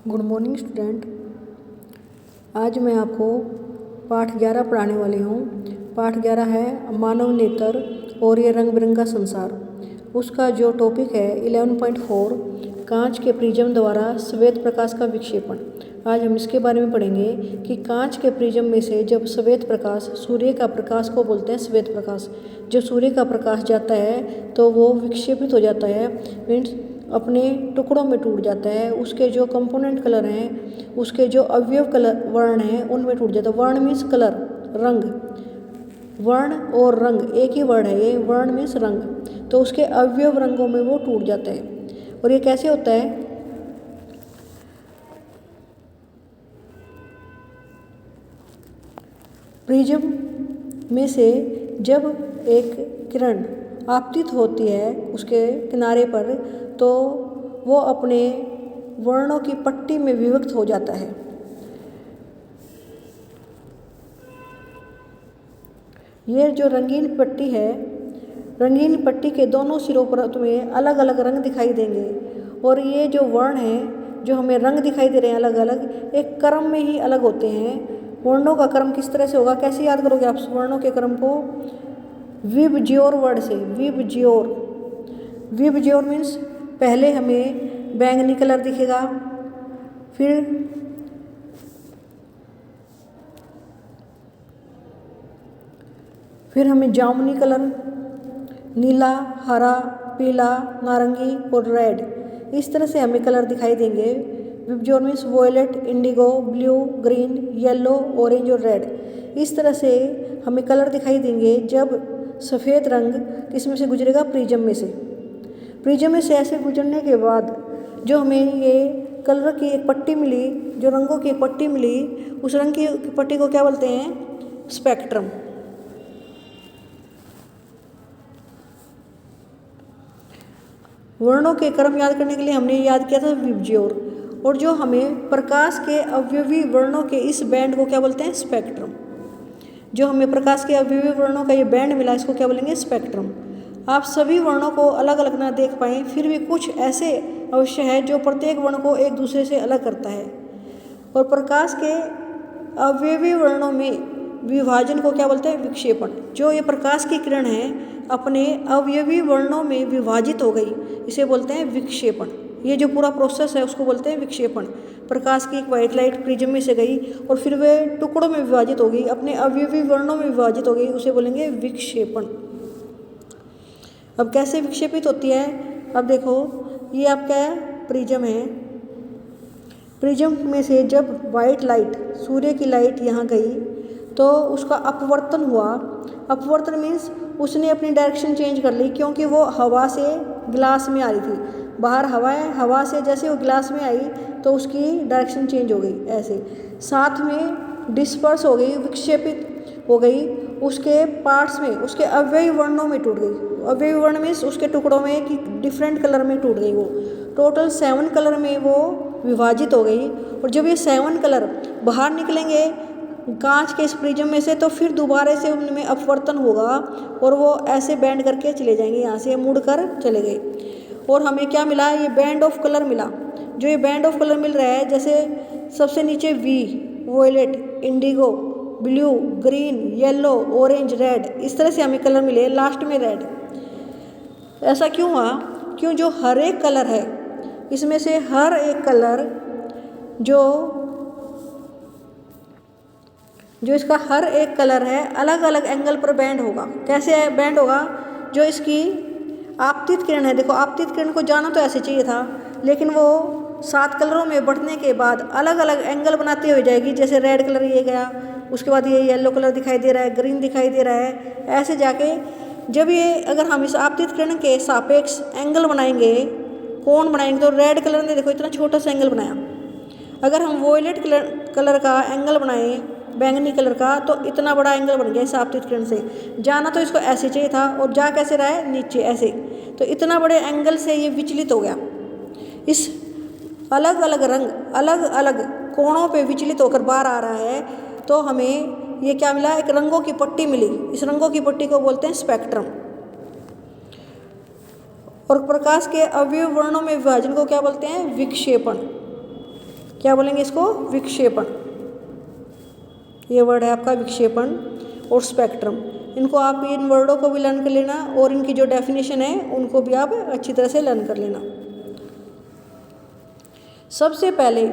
Good morning student. आज मैं आपको पाठ 11 पढ़ाने वाली हूँ। पाठ 11 है मानव नेत्र और ये रंग बिरंगा संसार। उसका जो टॉपिक है 11.4 कांच के प्रिज्म द्वारा श्वेत प्रकाश का विक्षेपण। आज हम इसके बारे में पढ़ेंगे कि कांच के प्रिज्म में से जब श्वेत प्रकाश, सूर्य का प्रकाश को बोलते हैं श्वेत प्रकाश, जब सूर्य का प्रकाश जाता है तो वो विक्षेपित हो जाता है, मीन्स अपने टुकड़ों में टूट जाता है। उसके जो कंपोनेंट कलर हैं, उसके जो अवयव कलर वर्ण हैं, उनमें टूट जाता है। वर्ण मीन्स कलर, रंग। वर्ण और रंग एक ही वर्ड है, ये वर्ण मीन्स रंग। तो उसके अवयव रंगों में वो टूट जाता है। और ये कैसे होता है? प्रिज्म में से जब एक किरण आपतित होती है उसके किनारे पर, तो वो अपने वर्णों की पट्टी में विभक्त हो जाता है। ये जो रंगीन पट्टी है, रंगीन पट्टी के दोनों सिरों पर तुम्हें अलग अलग रंग दिखाई देंगे। और ये जो वर्ण हैं, जो हमें रंग दिखाई दे रहे हैं अलग अलग, एक क्रम में ही अलग होते हैं। वर्णों का क्रम किस तरह से होगा, कैसे याद करोगे आप वर्णों के क्रम को? विबज्योर वर्ड से। विबज्योर, विबज्योर मीन्स पहले हमें बैंगनी कलर दिखेगा, फिर हमें जामुनी कलर, नीला, हरा, पीला, नारंगी और रेड, इस तरह से हमें कलर दिखाई देंगे। VIBGYOR means violet, indigo, blue, green, yellow, orange और रेड, इस तरह से हमें कलर दिखाई देंगे जब सफ़ेद रंग किस में से गुजरेगा? प्रिज्म में से। प्रिज्म में से ऐसे गुजरने के बाद जो हमें ये कलर की एक पट्टी मिली, जो रंगों की एक पट्टी मिली, उस रंग की पट्टी को क्या बोलते हैं? स्पेक्ट्रम। वर्णों के क्रम याद करने के लिए हमने याद किया था विबज्योर। और जो हमें प्रकाश के अवयवी वर्णों के इस बैंड को क्या बोलते हैं? स्पेक्ट्रम। जो हमें प्रकाश के अवयवी वर्णों का ये बैंड मिला, इसको क्या बोलेंगे? स्पेक्ट्रम। आप सभी वर्णों को अलग अलग ना देख पाएँ, फिर भी कुछ ऐसे अवश्य है जो प्रत्येक वर्ण को एक दूसरे से अलग करता है। और प्रकाश के अवयवी वर्णों में विभाजन को क्या बोलते हैं? विक्षेपण। जो ये प्रकाश की किरण है अपने अवयवी वर्णों में विभाजित हो गई, इसे बोलते हैं विक्षेपण। ये जो पूरा प्रोसेस है उसको बोलते हैं विक्षेपण। प्रकाश की एक वाइट लाइट प्रिज्म में से गई और फिर वे टुकड़ों में विभाजित हो गई, अपने अवयवी वर्णों में विभाजित हो गई, उसे बोलेंगे विक्षेपण। अब कैसे विक्षेपित होती है? अब देखो, ये आपका प्रिज्म है। प्रिज्म में से जब वाइट लाइट, सूर्य की लाइट यहाँ गई तो उसका अपवर्तन हुआ। अपवर्तन मीन्स उसने अपनी डायरेक्शन चेंज कर ली, क्योंकि वो हवा से गिलास में आ रही थी। बाहर हवा है, हवा से जैसे वो गिलास में आई तो उसकी डायरेक्शन चेंज हो गई ऐसे। साथ में डिस्पर्स हो गई, विक्षेपित हो गई उसके पार्ट्स में, उसके अवयवी वर्णों में टूट गई। अवयवी वर्ण मीन्स उसके टुकड़ों में कि डिफरेंट कलर में टूट गई। वो टोटल 7 कलर में वो विभाजित हो गई। और जब ये 7 कलर बाहर निकलेंगे कांच के इस प्रिज्म में से, तो फिर दोबारा से उनमें अपवर्तन होगा और वो ऐसे बैंड करके चले जाएंगे, यहाँ से मुड़ कर चले गए। और हमें क्या मिला? ये बैंड ऑफ कलर मिला। जो ये बैंड ऑफ कलर मिल रहा है, जैसे सबसे नीचे V, violet, indigo, blue, green, yellow, orange, red, इस तरह से हमें कलर मिले। लास्ट में रेड। ऐसा क्यों हुआ? क्यों? जो हर एक कलर है इसमें से हर एक कलर जो इसका हर एक कलर है अलग अलग एंगल पर बैंड होगा। कैसे बैंड होगा? जो इसकी आपतित किरण है, देखो आपतित किरण को जाना तो ऐसे चाहिए था, लेकिन वो 7 कलरों में बढ़ने के बाद अलग अलग एंगल बनाते हुए जाएगी। जैसे रेड कलर ये गया, उसके बाद ये येलो कलर दिखाई दे रहा है, ग्रीन दिखाई दे रहा है, ऐसे जाके जब ये अगर हम इस आपतित किरण के सापेक्ष एंगल बनाएंगे, कोण बनाएंगे, तो रेड कलर ने देखो इतना छोटा सा एंगल बनाया। अगर हम वॉयलेट कलर का एंगल बनाएं, बैंगनी कलर का, तो इतना बड़ा एंगल बन गया इस आपतित किरण से। जाना तो इसको ऐसे चाहिए था और जा कैसे रहा है? नीचे ऐसे। तो इतना बड़े एंगल से ये विचलित हो गया। इस अलग अलग रंग अलग अलग कोणों पे विचलित होकर बाहर आ रहा है, तो हमें ये क्या मिला? एक रंगों की पट्टी मिली। इस रंगों की पट्टी को बोलते हैं स्पेक्ट्रम। और प्रकाश के अवयव वर्णों में विभाजन को क्या बोलते हैं? विक्षेपण। क्या बोलेंगे इसको? विक्षेपण। ये वर्ड है आपका विक्षेपण और स्पेक्ट्रम। इनको आप इन वर्डों को भी लर्न कर लेना और इनकी जो डेफिनेशन है उनको भी आप अच्छी तरह से लर्न कर लेना। सबसे पहले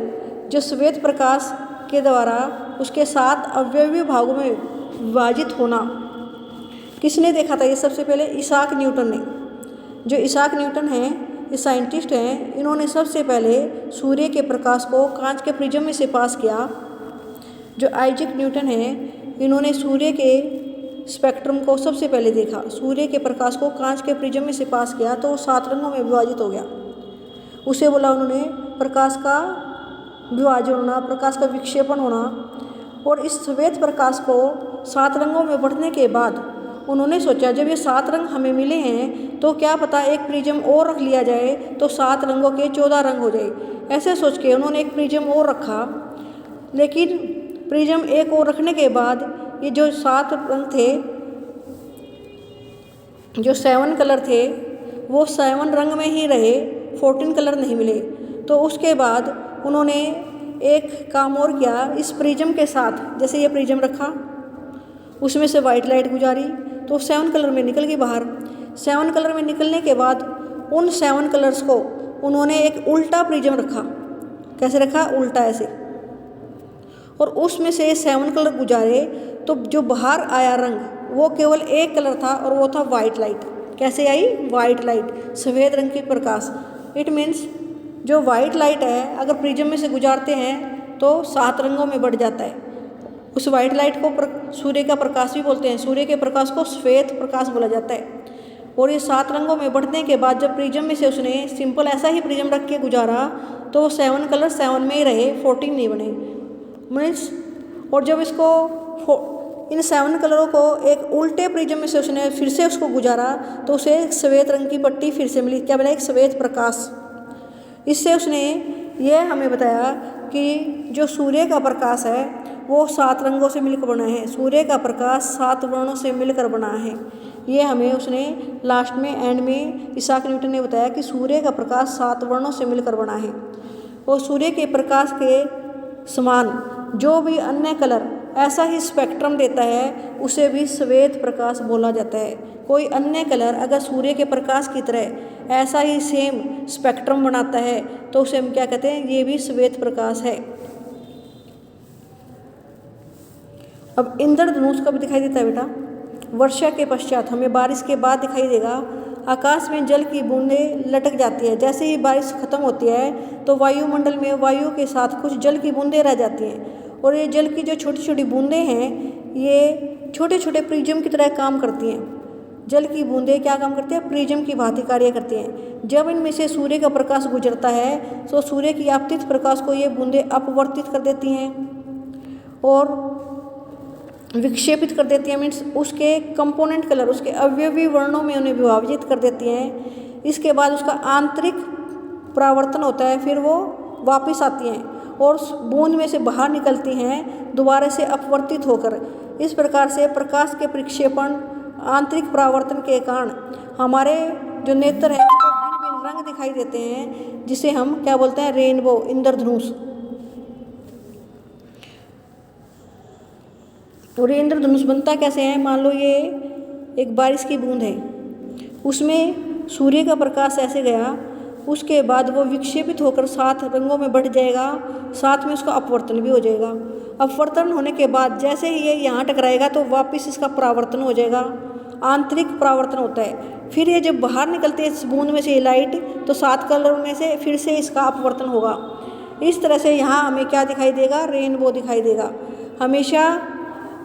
जो श्वेत प्रकाश के द्वारा उसके 7 अवयवी भागों में विभाजित होना किसने देखा था? ये सबसे पहले इसाक न्यूटन ने। जो इसाक न्यूटन हैं, ये साइंटिस्ट हैं, इन्होंने सबसे पहले सूर्य के प्रकाश को कांच के प्रिज्म में से पास किया। जो आइजैक न्यूटन हैं, इन्होंने सूर्य के स्पेक्ट्रम को सबसे पहले देखा। सूर्य के प्रकाश को कांच के प्रिज्म में से पास किया तो वो 7 रंगों में विभाजित हो गया। उसे बोला उन्होंने प्रकाश का विभाजन होना, प्रकाश का विक्षेपण होना। और इस श्वेत प्रकाश को 7 रंगों में बढ़ने के बाद उन्होंने सोचा जब ये 7 रंग हमें मिले हैं तो क्या पता एक प्रिज्म और रख लिया जाए तो 7 रंगों के 14 रंग हो जाए। ऐसे सोच के उन्होंने एक प्रिज्म और रखा। लेकिन प्रिज्म एक और रखने के बाद ये जो 7 रंग थे, जो 7 कलर थे, वो 7 रंग में ही रहे, 14 कलर नहीं मिले। तो उसके बाद उन्होंने एक काम और किया। इस प्रिज्म के साथ जैसे ये प्रिज्म रखा, उसमें से वाइट लाइट गुजारी तो 7 कलर में निकल गई बाहर। 7 कलर में निकलने के बाद उन 7 कलर्स को उन्होंने एक उल्टा प्रिज्म रखा। कैसे रखा? उल्टा ऐसे। और उसमें से 7 कलर गुजारे तो जो बाहर आया रंग वो केवल एक कलर था और वो था वाइट लाइट। कैसे आई? वाइट लाइट, सफ़ेद रंग की प्रकाश। इट मीन्स जो वाइट लाइट है अगर प्रिज्म में से गुजारते हैं तो 7 रंगों में बढ़ जाता है। उस वाइट लाइट को सूर्य का प्रकाश भी बोलते हैं। सूर्य के प्रकाश को श्वेत प्रकाश बोला जाता है। और ये 7 रंगों में बढ़ने के बाद जब प्रिज्म में से उसने सिंपल ऐसा ही प्रिज्म रख के गुजारा तो वो 7 कलर 7 में ही रहे, 14 नहीं बने मीन्स। और जब इसको इन 7 कलरों को एक उल्टे प्रिज्म में से उसने फिर से उसको गुजारा तो उसे एक श्वेत रंग की पट्टी फिर से मिली। क्या बना? एक श्वेत प्रकाश। इससे उसने यह हमें बताया कि जो सूर्य का प्रकाश है वो 7 रंगों से मिलकर बना है। सूर्य का प्रकाश 7 वर्णों से मिलकर बना है। ये हमें उसने लास्ट में एंड में इसाक न्यूटन ने बताया कि सूर्य का प्रकाश 7 वर्णों से मिलकर बना है। और सूर्य के प्रकाश के समान जो भी अन्य कलर ऐसा ही स्पेक्ट्रम देता है उसे भी श्वेत प्रकाश बोला जाता है। कोई अन्य कलर अगर सूर्य के प्रकाश की तरह ऐसा ही सेम स्पेक्ट्रम बनाता है तो उसे हम क्या कहते हैं? ये भी श्वेत प्रकाश है। अब इंद्रधनुष कब दिखाई देता है बेटा? वर्षा के पश्चात, हमें बारिश के बाद दिखाई देगा। आकाश में जल की बूंदें लटक जाती है। जैसे ही बारिश खत्म होती है तो वायुमंडल में वायु के साथ कुछ जल की बूंदें रह जाती हैं। और ये जल की जो छोटी छोटी बूंदें हैं ये छोटे छोटे प्रिज्म की तरह काम करती हैं। जल की बूंदें क्या काम करती हैं? प्रिज्म की भांति कार्य करती हैं। जब इनमें से सूर्य का प्रकाश गुजरता है तो सूर्य की आपतित प्रकाश को ये बूंदें अपवर्तित कर देती हैं और विक्षेपित कर देती हैं। मीन्स उसके कंपोनेंट कलर, उसके अवयवी वर्णों में उन्हें विभाजित कर देती हैं। इसके बाद उसका आंतरिक परावर्तन होता है, फिर वो वापस आती हैं और उस बूंद में से बाहर निकलती हैं दोबारा से अपवर्तित होकर। इस प्रकार से प्रकाश के प्रक्षेपण, आंतरिक परावर्तन के कारण हमारे जो नेत्र हैं उनको भिन्न भिन्न रंग दिखाई देते हैं, जिसे हम क्या बोलते हैं? रेनबो, इंद्रधनुष। और ये इंद्रधनुष बनता कैसे है? मान लो ये एक बारिश की बूंद है, उसमें सूर्य का प्रकाश ऐसे गया, उसके बाद वो विक्षेपित होकर 7 रंगों में बढ़ जाएगा, साथ में उसका अपवर्तन भी हो जाएगा। अपवर्तन होने के बाद जैसे ही ये यहाँ टकराएगा तो वापस इसका परावर्तन हो जाएगा, आंतरिक परावर्तन होता है। फिर ये जब बाहर निकलते हैं इस बूंद में से लाइट तो 7 कलर में से फिर से इसका अपवर्तन होगा। इस तरह से यहाँ हमें क्या दिखाई देगा? रेनबो दिखाई देगा। हमेशा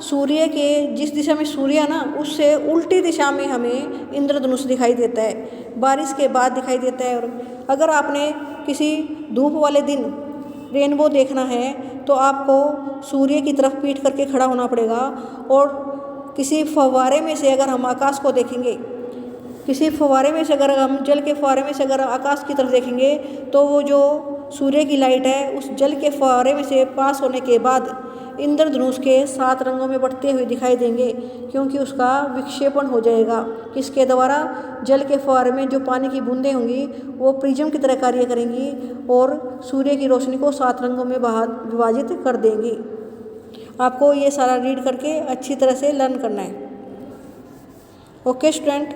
सूर्य के जिस दिशा में सूर्य है ना उससे उल्टी दिशा में हमें इंद्रधनुष दिखाई देता है, बारिश के बाद दिखाई देता है। और अगर आपने किसी धूप वाले दिन रेनबो देखना है तो आपको सूर्य की तरफ पीठ करके खड़ा होना पड़ेगा। और किसी फव्वारे में से अगर हम आकाश को देखेंगे, किसी फव्वारे में से अगर हम जल के फव्वारे में से अगर आकाश की तरफ देखेंगे तो वो जो सूर्य की लाइट है उस जल के फव्वारे में से पास होने के बाद इंद्रधनुष के 7 रंगों में बटते हुए दिखाई देंगे, क्योंकि उसका विक्षेपण हो जाएगा। किसके द्वारा? जल के फुहारे में जो पानी की बूंदें होंगी वो प्रिज्म की तरह कार्य करेंगी और सूर्य की रोशनी को 7 रंगों में विभाजित कर देंगी। आपको ये सारा रीड करके अच्छी तरह से लर्न करना है। Okay student.